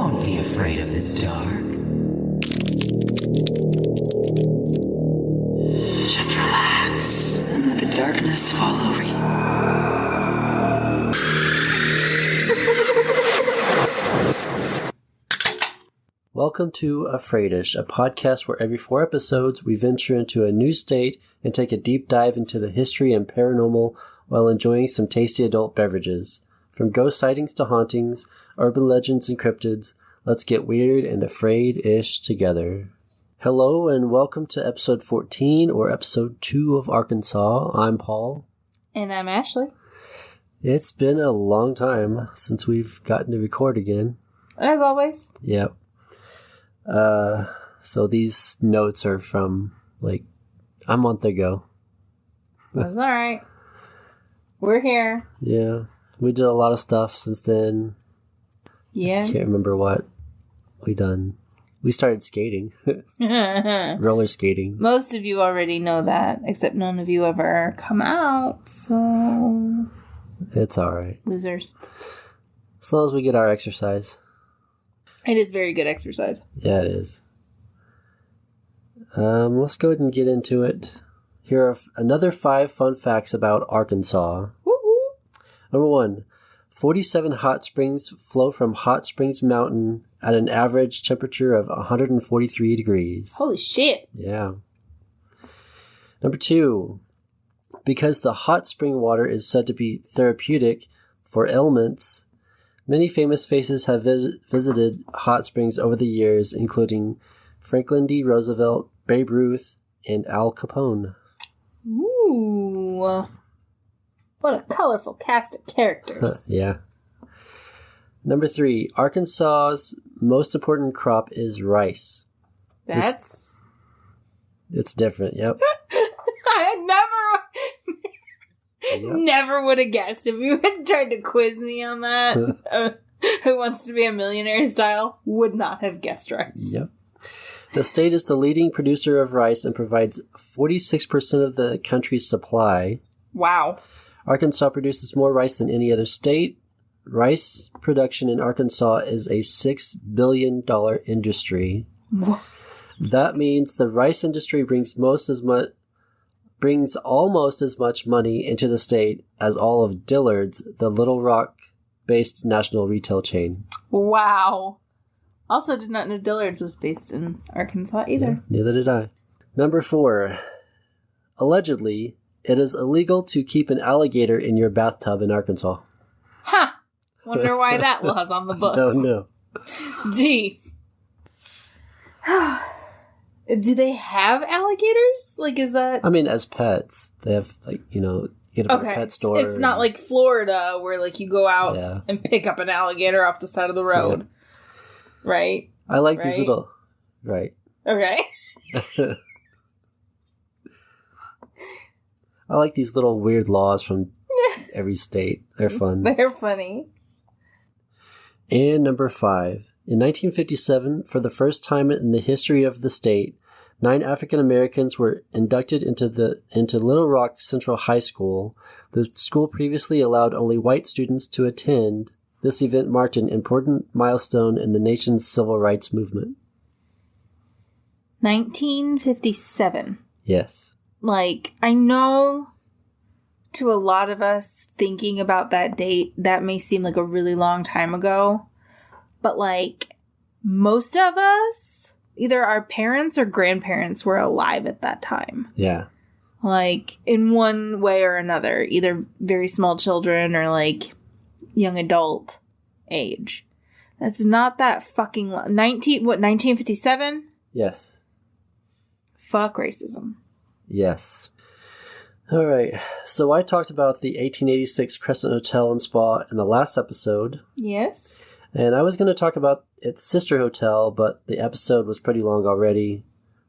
Don't be afraid of the dark. Just relax and let the darkness fall over you. Welcome to Afraidish, a podcast where every 4 episodes we venture into a new state and take a deep dive into the history and paranormal while enjoying some tasty adult beverages. From ghost sightings to hauntings, urban legends and cryptids, let's get weird and afraid-ish together. Hello and welcome to episode 14 or episode 2 of Arkansas. I'm Paul. And I'm Ashley. It's been a long time since we've gotten to record again. As always. Yep. So these notes are from like a month ago. That's alright. We're here. Yeah. We did a lot of stuff since then. Yeah. I can't remember what we done. We started skating. Roller skating. Most of you already know that, except none of you ever come out, so... It's alright. Losers. As long as we get our exercise. It is very good exercise. Yeah, it is. Let's go ahead and get into it. Here are another 5 fun facts about Arkansas. Woo-hoo. Number 1. 47 hot springs flow from Hot Springs Mountain at an average temperature of 143 degrees. Holy shit. Yeah. Number 2. Because the hot spring water is said to be therapeutic for ailments, many famous faces have visited hot springs over the years, including Franklin D. Roosevelt, Babe Ruth, and Al Capone. Ooh. What a colorful cast of characters. Yeah. Number 3. Arkansas's most important crop is rice. It's different, yep. I Yep. never would have guessed if you had tried to quiz me on that. Who Wants to Be a Millionaire style would not have guessed rice. Yep. The state is the leading producer of rice and provides 46% of the country's supply. Wow. Arkansas produces more rice than any other state. Rice production in Arkansas is a $6 billion industry. That means the rice industry brings almost as much money into the state as all of Dillard's, the Little Rock-based national retail chain. Wow. Also did not know Dillard's was based in Arkansas either. Yeah, neither did I. Number 4. Allegedly, it is illegal to keep an alligator in your bathtub in Arkansas. Ha! Wonder why that law's on the books. Don't know. Gee. Do they have alligators? Like, is that... I mean, as pets. They have, like, you get them at a pet store. It's not like Florida where, like, you go out and pick up an alligator off the side of the road. Yeah. Right? I like these little... Right. Okay. I like these little weird laws from every state. They're fun. They're funny. And number 5. In 1957, for the first time in the history of the state, 9 African Americans were inducted into Little Rock Central High School. The school previously allowed only white students to attend. This event marked an important milestone in the nation's civil rights movement. 1957. Yes. Like, I know to a lot of us thinking about that date, that may seem like a really long time ago. But, like, most of us, either our parents or grandparents were alive at that time. Yeah. Like, in one way or another. Either very small children or, like, young adult age. That's not that fucking... 1957? Yes. Fuck racism. Yes. All right. So I talked about the 1886 Crescent Hotel and Spa in the last episode. Yes. And I was going to talk about its sister hotel, but the episode was pretty long already.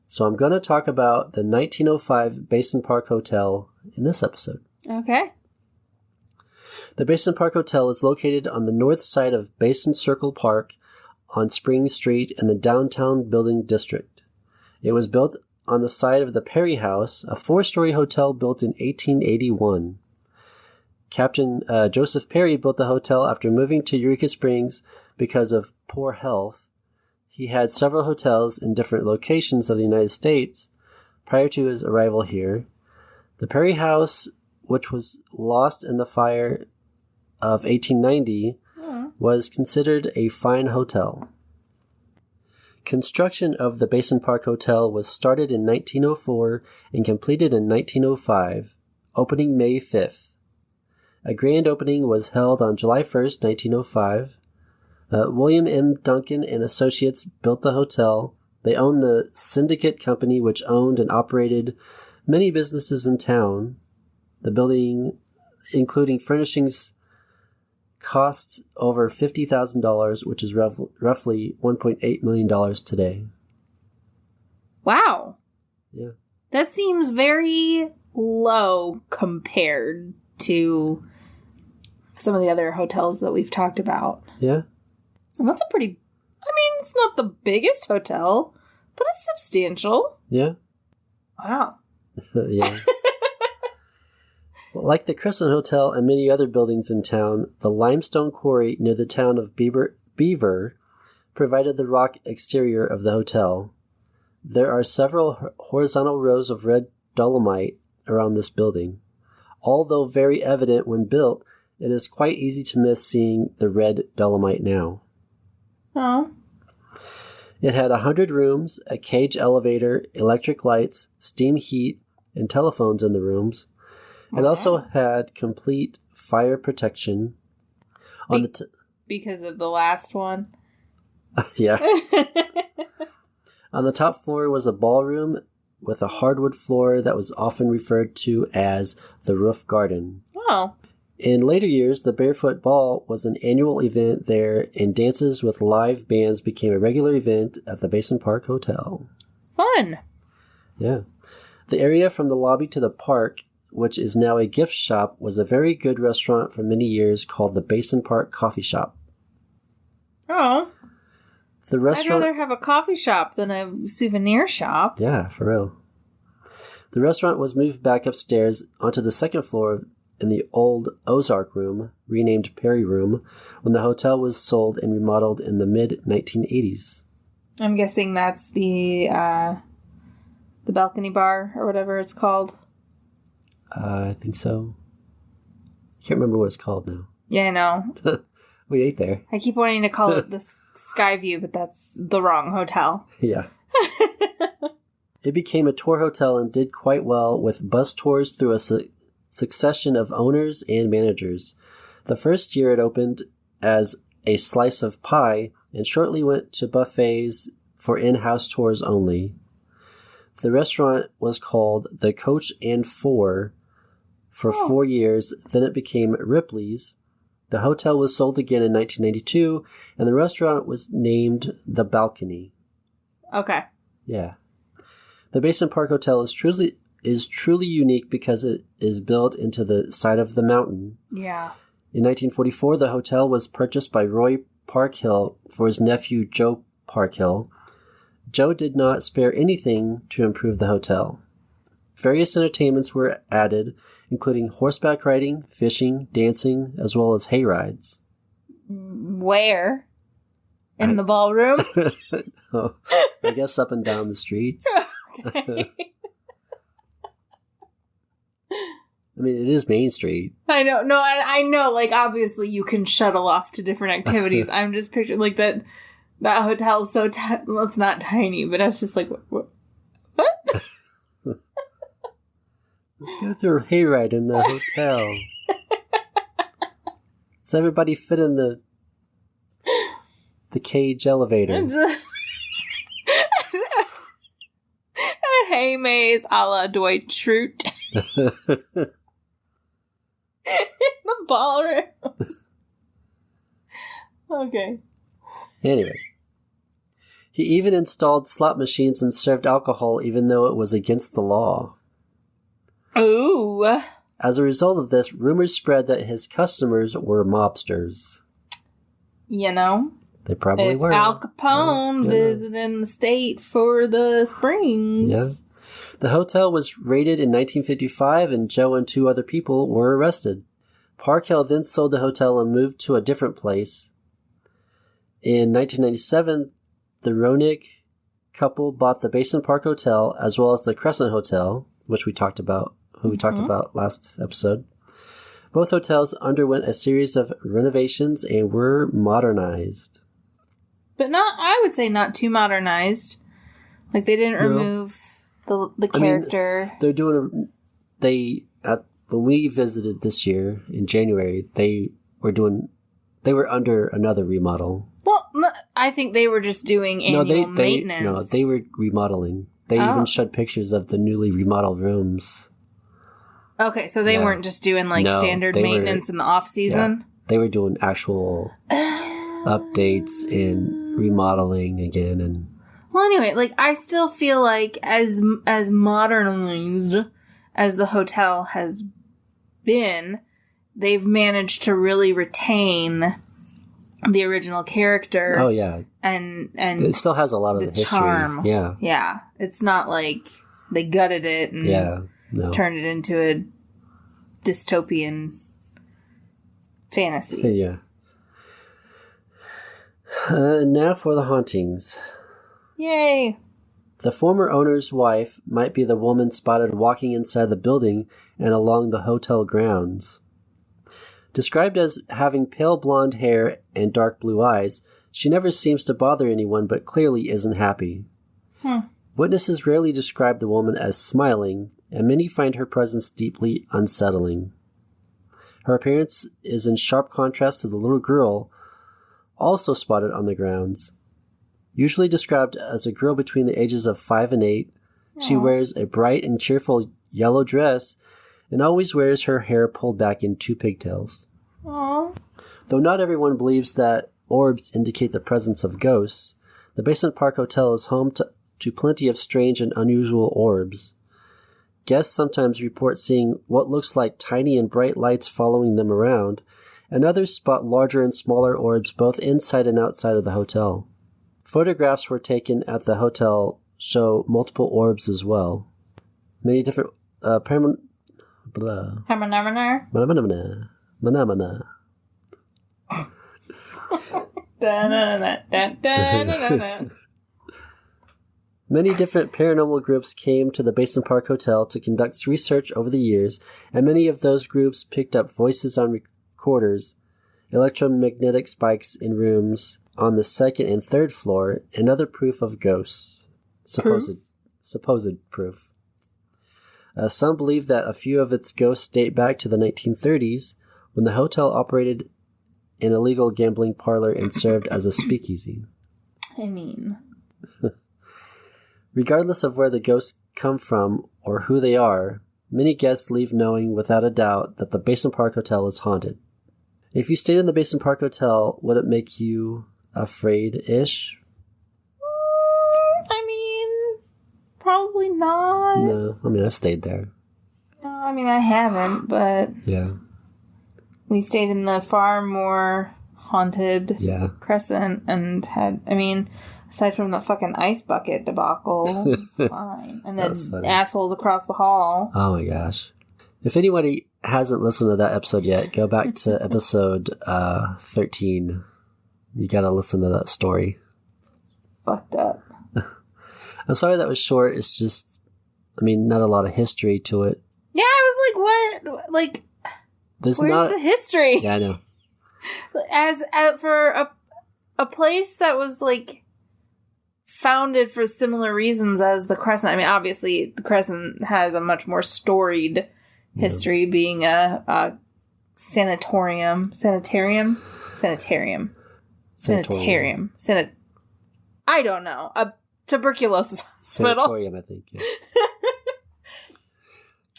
So I'm going to talk about the 1905 Basin Park Hotel in this episode. Okay. The Basin Park Hotel is located on the north side of Basin Circle Park on Spring Street in the downtown building district. It was built on the site of the Perry House, a 4-story hotel built in 1881. Captain Joseph Perry built the hotel after moving to Eureka Springs because of poor health. He had several hotels in different locations of the United States prior to his arrival here. The Perry House, which was lost in the fire of 1890, was considered a fine hotel. Construction of the Basin Park Hotel was started in 1904 and completed in 1905, opening May 5th. A grand opening was held on July 1st, 1905. William M. Duncan and Associates built the hotel. They owned the Syndicate Company, which owned and operated many businesses in town. The building, including furnishings, costs over $50,000, which is roughly $1.8 million today. Wow. Yeah. That seems very low compared to some of the other hotels that we've talked about. Yeah. And that's a pretty... I mean, it's not the biggest hotel, but it's substantial. Yeah. Wow. Yeah. Like the Crescent Hotel and many other buildings in town, the limestone quarry near the town of Beaver provided the rock exterior of the hotel. There are several horizontal rows of red dolomite around this building. Although very evident when built, it is quite easy to miss seeing the red dolomite now. Oh. It had 100 rooms, a cage elevator, electric lights, steam heat, and telephones in the rooms. It also had complete fire protection. Because of the last one? Yeah. On the top floor was a ballroom with a hardwood floor that was often referred to as the roof garden. Oh. In later years, the Barefoot Ball was an annual event there, and dances with live bands became a regular event at the Basin Park Hotel. Fun. Yeah. The area from the lobby to the park, which is now a gift shop, was a very good restaurant for many years called the Basin Park Coffee Shop. Oh. The restaurant... I'd rather have a coffee shop than a souvenir shop. Yeah, for real. The restaurant was moved back upstairs onto the second floor in the old Ozark Room, renamed Perry Room, when the hotel was sold and remodeled in the mid-1980s. I'm guessing that's the balcony bar or whatever it's called. I think so. I can't remember what it's called now. Yeah, I know. We ate there. I keep wanting to call it the Skyview, but that's the wrong hotel. Yeah. It became a tour hotel and did quite well with bus tours through a succession of owners and managers. The first year it opened as a slice of pie and shortly went to buffets for in-house tours only. The restaurant was called the Coach and Four for 4 years. Then it became Ripley's. The hotel was sold again in 1992, and the restaurant was named The Balcony. Okay. Yeah. The Basin Park Hotel is truly unique because it is built into the side of the mountain. Yeah. In 1944, the hotel was purchased by Roy Parkhill for his nephew Joe Parkhill. Joe did not spare anything to improve the hotel. Various entertainments were added, including horseback riding, fishing, dancing, as well as hayrides. Where? In the ballroom? Oh, I guess up and down the streets. Okay. I mean, it is Main Street. I know. No, I know. Like, obviously, you can shuttle off to different activities. I'm just picturing, like, that hotel is so... well, it's not tiny, but I was just like, what? Let's go through a hayride in the hotel. Does everybody fit in the cage elevator? A hay maze a la Dwight Schrute. The ballroom. Okay. Anyways. He even installed slot machines and served alcohol even though it was against the law. Ooh. As a result of this, rumors spread that his customers were mobsters. You know? They probably if were. Al Capone visiting the state for the Springs. Yeah. The hotel was raided in 1955 and Joe and 2 other people were arrested. Park Hill then sold the hotel and moved to a different place. In 1997, the Ronick couple bought the Basin Park Hotel as well as the Crescent Hotel, which we talked about last episode. Both hotels underwent a series of renovations and were modernized. But I would say not too modernized. Like, they didn't remove the character. I mean, when we visited this year in January, they were under another remodel. Well, I think they were just doing annual maintenance. No, they were remodeling. They even showed pictures of the newly remodeled rooms. Okay, so they weren't just doing standard maintenance in the off season. Yeah, they were doing actual updates and remodeling again. And well, anyway, I still feel like as modernized as the hotel has been, they've managed to really retain the original character. Oh yeah, and it still has a lot of the history. Charm. Yeah. It's not like they gutted it and turned it into a dystopian fantasy. Yeah. Now for the hauntings. Yay! The former owner's wife might be the woman spotted walking inside the building and along the hotel grounds. Described as having pale blonde hair and dark blue eyes, she never seems to bother anyone but clearly isn't happy. Witnesses rarely describe the woman as smiling, and many find her presence deeply unsettling. Her appearance is in sharp contrast to the little girl also spotted on the grounds. Usually described as a girl between the ages of 5 and 8, she wears a bright and cheerful yellow dress and always wears her hair pulled back in 2 pigtails. Aww. Though not everyone believes that orbs indicate the presence of ghosts, the Basin Park Hotel is home to plenty of strange and unusual orbs. Guests sometimes report seeing what looks like tiny and bright lights following them around, and others spot larger and smaller orbs both inside and outside of the hotel. Photographs were taken at the hotel show multiple orbs as well. Many different Many different paranormal groups came to the Basin Park Hotel to conduct research over the years, and many of those groups picked up voices on recorders, electromagnetic spikes in rooms on the 2nd and 3rd floor, and other proof of ghosts. Supposed proof. Some believe that a few of its ghosts date back to the 1930s, when the hotel operated an illegal gambling parlor and served as a speakeasy. Regardless of where the ghosts come from or who they are, many guests leave knowing without a doubt that the Basin Park Hotel is haunted. If you stayed in the Basin Park Hotel, would it make you afraid-ish? Probably not. No, I've stayed there. No, I haven't, but... Yeah. We stayed in the far more haunted Crescent and had... aside from the fucking ice bucket debacle, it's fine. And then assholes across the hall. Oh my gosh. If anybody hasn't listened to that episode yet, go back to episode 13. You gotta listen to that story. Fucked up. I'm sorry that was short. It's just, not a lot of history to it. Yeah, I was like, what? Where's the history? Yeah, I know. As for a place that was, founded for similar reasons as the Crescent. Obviously, the Crescent has a much more storied history, being a sanitarium. I don't know. A tuberculosis hospital. Sanatorium, I think. Yeah.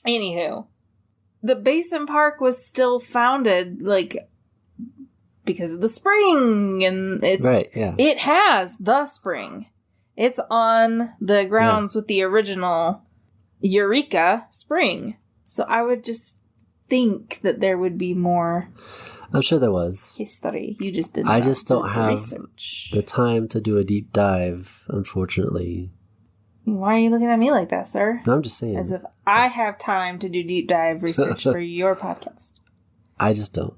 Anywho, the Basin Park was still founded, because of the spring, and it's right. Yeah, it has the spring. It's on the grounds with the original Eureka Spring. So I would just think that there would be more. I'm sure there was. History. You just did I just don't have research. The time to do a deep dive, unfortunately. Why are you looking at me like that, sir? No, I'm just saying. As if I have time to do deep dive research for your podcast. I just don't.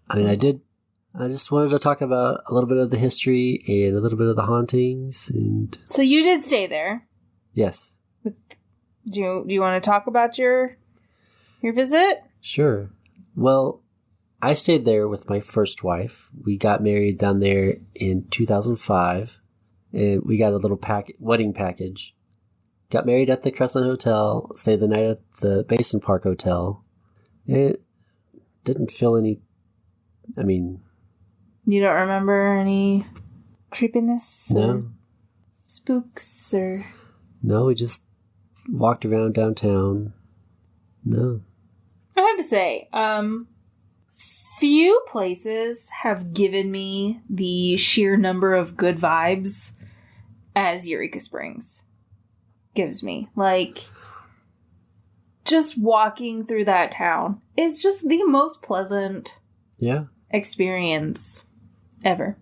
I mean, I just wanted to talk about a little bit of the history and a little bit of the hauntings. And So you did stay there. yes. Do you want to talk about your visit? Sure. Well, I stayed there with my first wife. We got married down there in 2005, and we got a little wedding package. Got married at the Crescent Hotel, stayed the night at the Basin Park Hotel. It didn't feel any... I mean... You don't remember any creepiness? No. Or spooks or... No, we just walked around downtown. No. I have to say, few places have given me the sheer number of good vibes as Eureka Springs gives me. Like, just walking through that town is just the most pleasant experience ever.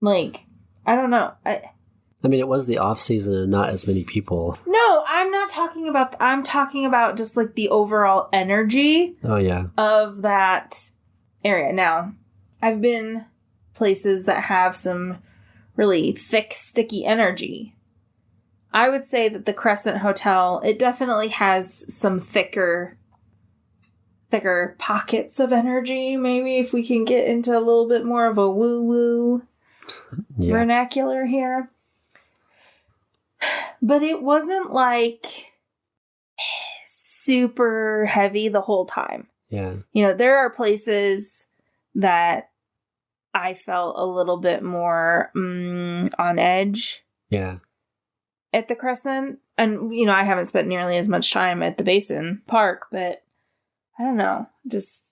Like, I don't know. I mean, it was the off season and not as many people. No, I'm not talking about... I'm talking about just, like, the overall energy of that area. Now, I've been places that have some really thick, sticky energy. I would say that the Crescent Hotel, it definitely has some thicker pockets of energy, maybe, if we can get into a little bit more of a woo-woo vernacular here. But it wasn't, like, super heavy the whole time. Yeah. You know, there are places that I felt a little bit more on edge. Yeah. At the Crescent. And, you know, I haven't spent nearly as much time at the Basin Park, but I don't know. Just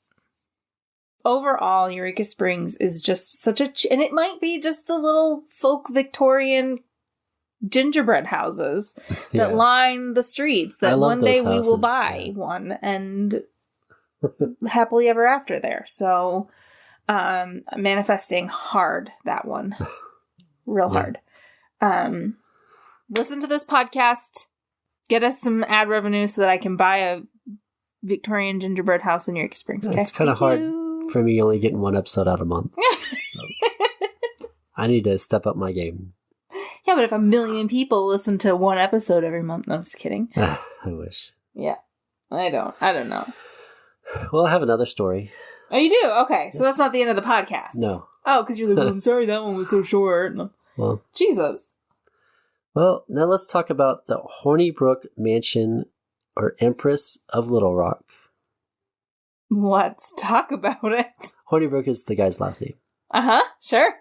overall, Eureka Springs is just such a... and it might be just the little folk Victorian gingerbread houses that line the streets that one day we will buy one and happily ever after there. So manifesting hard that one. Real hard. Listen to this podcast, get us some ad revenue so that I can buy a Victorian gingerbread house in Eureka Springs. Okay? It's kind of hard for me only getting one episode out a month. So I need to step up my game. Yeah, but if 1 million people listen to one episode every month, no, I'm just kidding. I wish. Yeah, I don't know. Well, I have another story. Oh, you do? Okay, so that's not the end of the podcast. No. Oh, because you're like, I'm sorry, that one was so short. Well, Jesus. Well, now let's talk about the Hornibrook Mansion, or Empress of Little Rock. Let's talk about it. Hornibrook is the guy's last name. Uh-huh, sure.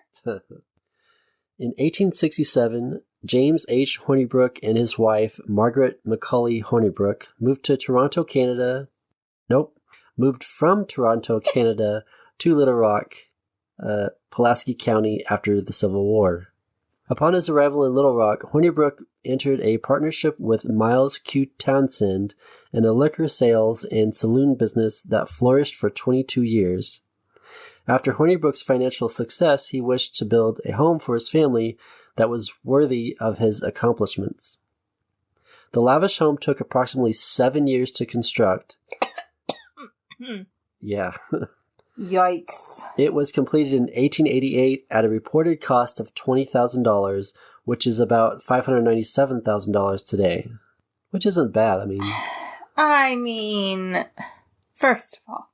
In 1867, James H. Hornibrook and his wife, Margaret Macaulay Hornibrook, moved from Toronto, Canada to Little Rock, Pulaski County after the Civil War. Upon his arrival in Little Rock, Hornibrook entered a partnership with Miles Q. Townsend in a liquor sales and saloon business that flourished for 22 years. After Hornibrook's financial success, he wished to build a home for his family that was worthy of his accomplishments. The lavish home took approximately 7 years to construct. Yeah. Yikes. It was completed in 1888 at a reported cost of $20,000, which is about $597,000 today. Which isn't bad, I mean, first of all,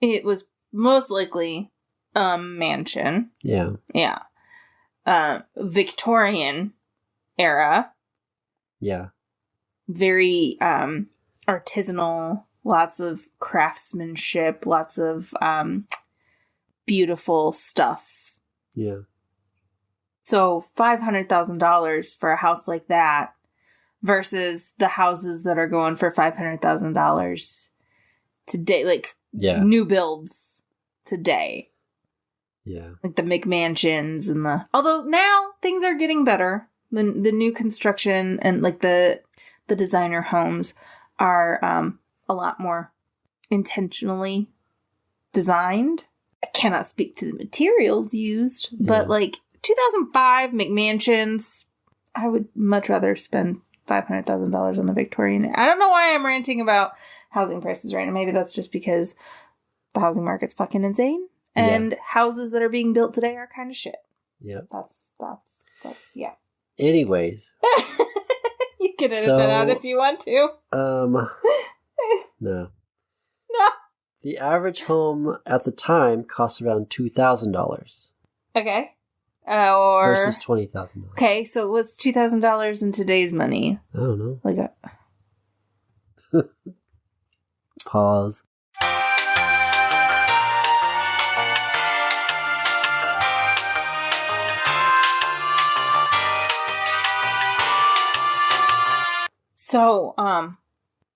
it was most likely a mansion. Yeah. Yeah. Victorian era. Yeah. Very artisanal. Lots of craftsmanship, lots of beautiful stuff. Yeah. So $500,000 for a house like that versus the houses that are going for $500,000 today, like new builds today. Yeah. Like the McMansions and although now things are getting better. The new construction and like the designer homes are a lot more intentionally designed. I cannot speak to the materials used, but like 2005 McMansions, I would much rather spend $500,000 on a Victorian. I don't know why I'm ranting about housing prices right now. Maybe that's just because the housing market's fucking insane. And houses that are being built today are kind of shit. Yeah. That's yeah. Anyways. You can edit that out if you want to. No. No. The average home at the time cost around $2,000. Okay. Or versus $20,000. Okay, so what's $2,000 in today's money? I don't know. Like Pause. So,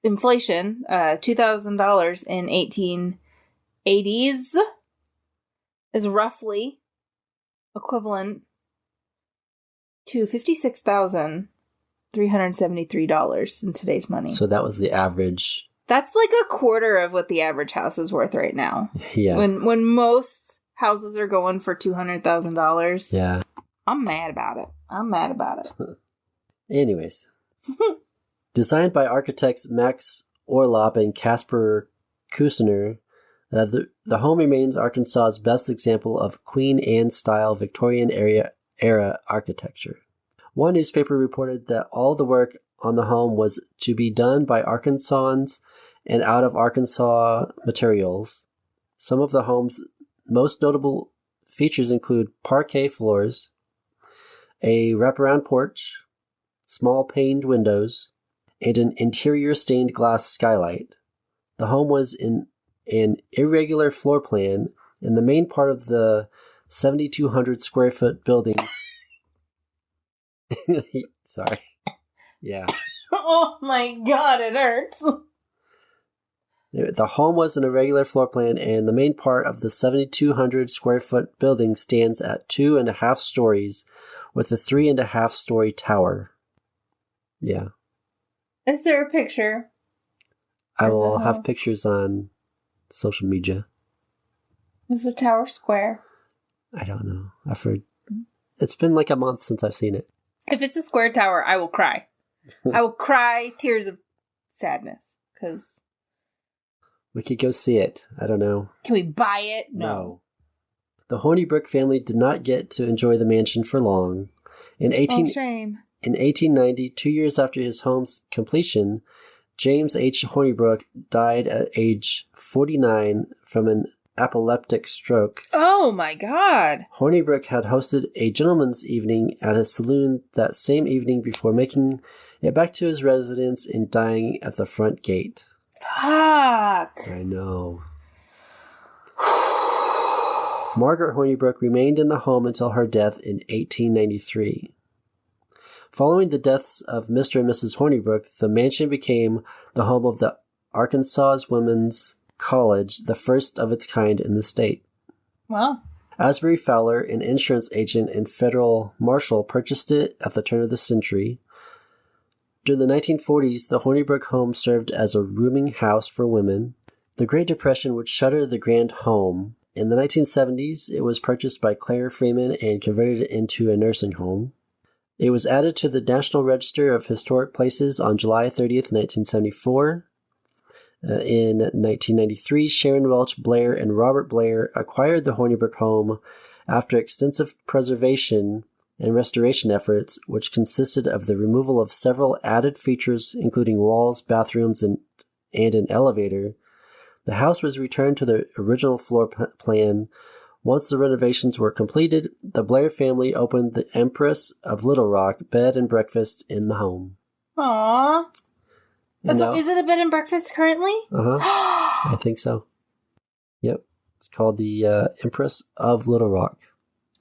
inflation, $2,000 in 1880s is roughly equivalent to $56,373 in today's money. So that was the average. That's like a quarter of what the average house is worth right now. Yeah. When most houses are going for $200,000. Yeah. I'm mad about it. Anyways. Designed by architects Max Orlop and Caspar Kusner, the home remains Arkansas's best example of Queen Anne-style Victorian era architecture. One newspaper reported that all the work on the home was to be done by Arkansans and out of Arkansas materials. Some of the home's most notable features include parquet floors, a wraparound porch, small paned windows, and an interior stained glass skylight. The home was in an irregular floor plan, and the main part of the 7,200 square foot building. Sorry. Yeah. Oh my god, it hurts. The home was an irregular floor plan, and the main part of the 7,200 square foot building stands at 2.5 stories with a 3.5 story tower. Yeah. Is there a picture? I will have pictures on social media. Is the tower square? I don't know. I've heard. It's been like a month since I've seen it. If it's a square tower, I will cry. I will cry tears of sadness. Because we could go see it. I don't know. Can we buy it? No. The Hornibrook family did not get to enjoy the mansion for long. Shame. In 1890, 2 years after his home's completion, James H. Hornibrook died at age 49 from an epileptic stroke. Oh my god! Hornibrook had hosted a gentleman's evening at his saloon that same evening before making it back to his residence and dying at the front gate. Fuck! I know. Margaret Hornibrook remained in the home until her death in 1893. Following the deaths of Mr. and Mrs. Hornibrook, the mansion became the home of the Arkansas Women's College, the first of its kind in the state. Wow. Asbury Fowler, an insurance agent and federal marshal, purchased it at the turn of the century. During the 1940s, the Hornibrook home served as a rooming house for women. The Great Depression would shutter the grand home. In the 1970s, it was purchased by Claire Freeman and converted into a nursing home. It was added to the National Register of Historic Places on July 30th, 1974. In 1993, Sharon Welch Blair and Robert Blair acquired the Hornibrook home after extensive preservation and restoration efforts, which consisted of the removal of several added features, including walls, bathrooms, and an elevator. The house was returned to the original floor plan. Once the renovations were completed, the Blair family opened the Empress of Little Rock bed and breakfast in the home. Aww. And so is it a bed and breakfast currently? Uh-huh. I think so. Yep. It's called the Empress of Little Rock.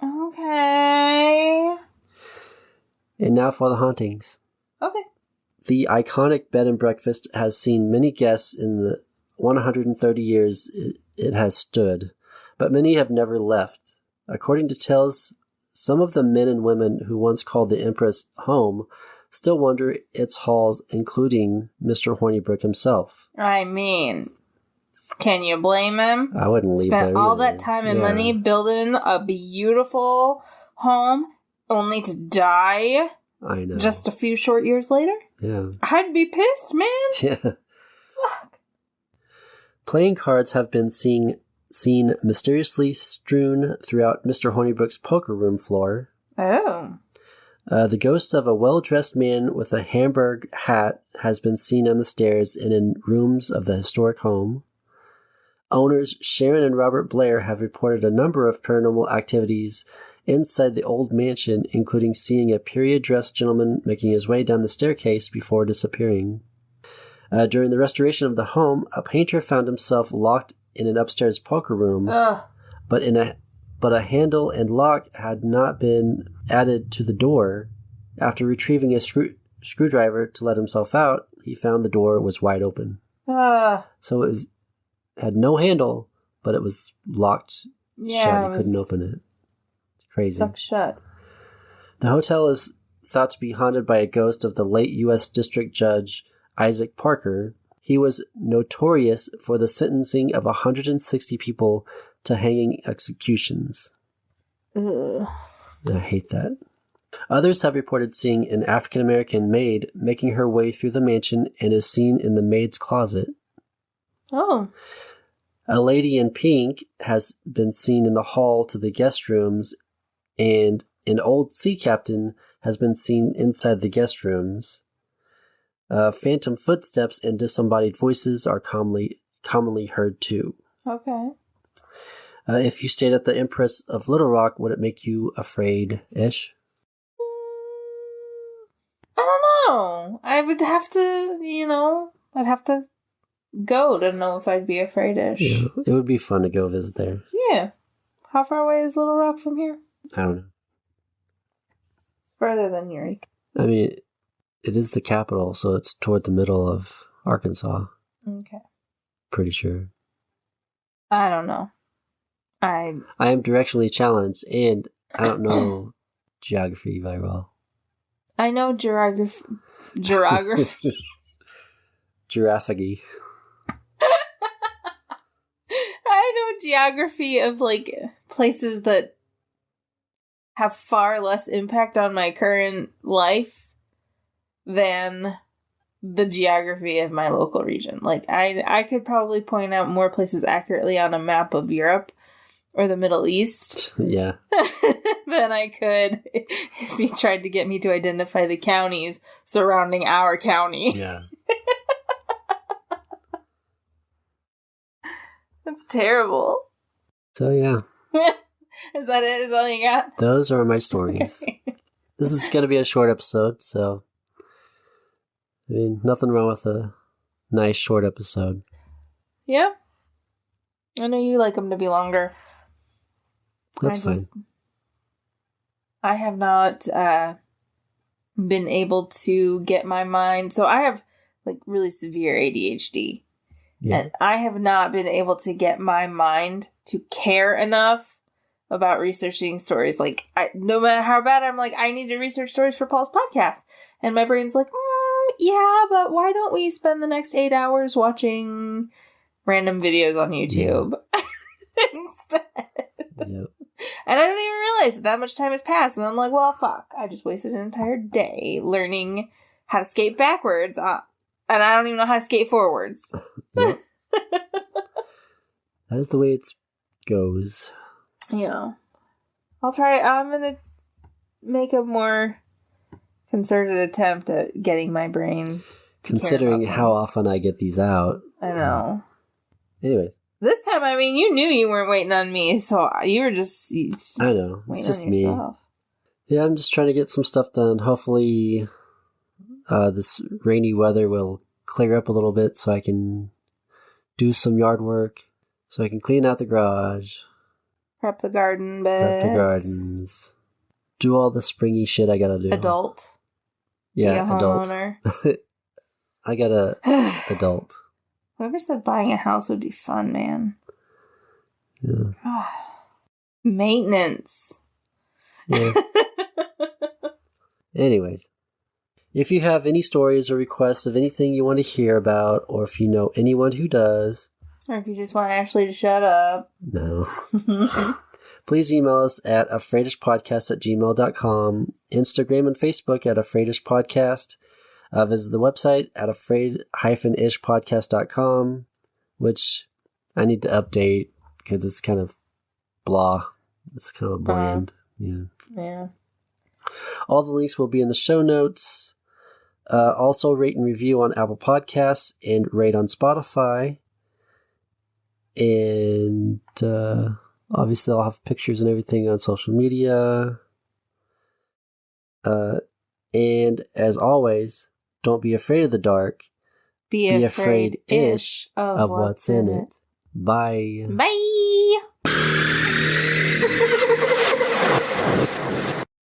Okay. And now for the hauntings. Okay. The iconic bed and breakfast has seen many guests in the 130 years it has stood, but many have never left. According to tales, some of the men and women who once called the Empress home still wander its halls, including Mr. Hornibrook himself. I mean, can you blame him? I wouldn't leave Spent there all either. that time and money building a beautiful home only to die I know. just a few short years later? Yeah. I'd be pissed, man. Yeah. Fuck. Playing cards have been seen mysteriously strewn throughout Mr. Hornibrook's poker room floor. Oh. The ghost of a well-dressed man with a Hamburg hat has been seen on the stairs and in rooms of the historic home. Owners Sharon and Robert Blair have reported a number of paranormal activities inside the old mansion, including seeing a period-dressed gentleman making his way down the staircase before disappearing. During the restoration of the home, a painter found himself locked in an upstairs poker room, but a handle and lock had not been added to the door. After retrieving a screwdriver to let himself out, he found the door was wide open. So it had no handle, but it was locked shut. You couldn't open it. It's crazy. Stuck shut. The hotel is thought to be haunted by a ghost of the late U.S. District Judge Isaac Parker. He was notorious for the sentencing of 160 people to hanging executions. Ugh. I hate that. Others have reported seeing an African-American maid making her way through the mansion and is seen in the maid's closet. Oh. A lady in pink has been seen in the hall to the guest rooms, and an old sea captain has been seen inside the guest rooms. Phantom footsteps and disembodied voices are commonly heard too. Okay. If you stayed at the Empress of Little Rock, would it make you afraid-ish? I don't know. I would have to, I'd have to go to know if I'd be afraid-ish. Yeah, it would be fun to go visit there. Yeah. How far away is Little Rock from here? I don't know. It's further than Eureka. I mean, it is the capital, so it's toward the middle of Arkansas. Okay. Pretty sure. I don't know. I am directionally challenged, and I don't know geography very well. I know geography. Giraffagi. I know geography of, places that have far less impact on my current life than the geography of my local region. I could probably point out more places accurately on a map of Europe or the Middle East Yeah. than I could if you tried to get me to identify the counties surrounding our county. Yeah. That's terrible. So, yeah. Is that it? Is all you got? Those are my stories. Okay. This is going to be a short episode, so... I mean, nothing wrong with a nice short episode. Yeah. I know you like them to be longer. That's fine. I have not been able to get my mind... So I have, really severe ADHD. Yeah. And I have not been able to get my mind to care enough about researching stories. No matter how bad I'm I need to research stories for Paul's podcast. And my brain's yeah, but why don't we spend the next 8 hours watching random videos on YouTube instead? Yep. And I didn't even realize that much time has passed. And I'm well, fuck. I just wasted an entire day learning how to skate backwards. And I don't even know how to skate forwards. Yep. That is the way it goes. Yeah. I'll try. I'm going to make a more concerted attempt at getting my brain to considering how often I get these out. I know. Anyways. This time, you knew you weren't waiting on me, so you were just... I know. It's just me. Yourself. Yeah, I'm just trying to get some stuff done. Hopefully, this rainy weather will clear up a little bit so I can do some yard work, so I can clean out the garage. Prep the garden beds. Prep the gardens. Do all the springy shit I gotta do. Adult. Yeah, adult. Homeowner. I got a adult. Whoever said buying a house would be fun, man. Yeah. Maintenance. Yeah. Anyways, if you have any stories or requests of anything you want to hear about, or if you know anyone who does, or if you just want Ashley to shut up. No. Please email us at afraidishpodcast@gmail.com, Instagram and Facebook at afraidishpodcast. Visit the website at afraid-ishpodcast.com, which I need to update because it's kind of blah. It's kind of bland. Yeah. All the links will be in the show notes. Also, rate and review on Apple Podcasts and rate on Spotify. And obviously, I'll have pictures and everything on social media. And as always, don't be afraid of the dark. Be afraid-ish of what's in it. Bye. Bye.